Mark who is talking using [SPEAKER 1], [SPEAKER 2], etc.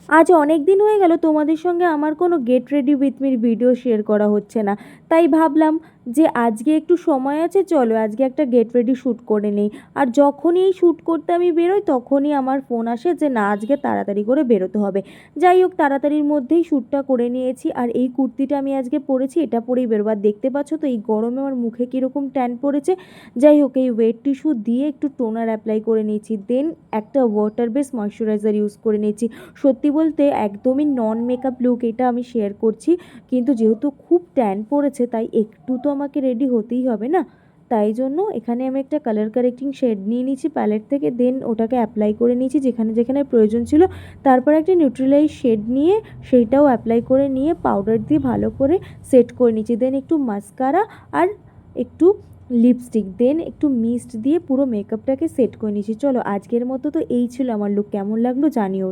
[SPEAKER 1] আজ অনেক দিন হয়ে গেল তোমাদের সঙ্গে আমার কোনো get ready with Mir video share করা হচ্ছে না। তাই ভাবলাম যে আজকে একটু সময় আছে, চলো আজকে একটা গেট রেডি শ্যুট করে নিই। আর যখনই এই শ্যুট করতে আমি বেরোই তখনই আমার ফোন আসে যে না, আজকে তাড়াতাড়ি করে বেরোতে হবে। যাই হোক, তাড়াতাড়ির মধ্যেই শ্যুটটা করে নিয়েছি। আর এই কুর্তিটা আমি আজকে পরেছি, এটা পরেই বেরোবার, দেখতে পাচ্ছ তো এই গরমে আমার মুখে কীরকম ট্যান পড়েছে। যাই হোক, এই ওয়েট টিস্যু দিয়ে একটু টোনার অ্যাপ্লাই করে নিয়েছি, দেন একটা ওয়াটার বেস ময়শ্চারাইজার ইউজ করে নিয়েছি। সত্যি বলতে একদমই নন মেকআপ লুক এটা আমি শেয়ার করছি, কিন্তু যেহেতু খুব ট্যান পড়েছে তাই একটু তো আমাকে রেডি হতেই হবে না। তাই জন্য এখানে আমি একটা কালার কারেক্টিং শেড নিয়ে নিয়েছি প্যালেট থেকে, দেন ওটাকে অ্যাপ্লাই করে নিয়েছি যেখানে যেখানে প্রয়োজন ছিল। তারপর একটা নিউট্রালাইজ শেড নিয়ে সেইটাও অ্যাপ্লাই করে নিয়ে পাউডার দিয়ে ভালো করে সেট করে নিয়েছি, দেন একটু মাস্কারা আর একটু লিপস্টিক, দেন একটু মিস্ট দিয়ে পুরো মেকআপটাকে সেট করে নিয়েছি। চলো আজকের মতো তো এই ছিল আমার লুক, কেমন লাগলো জানিও।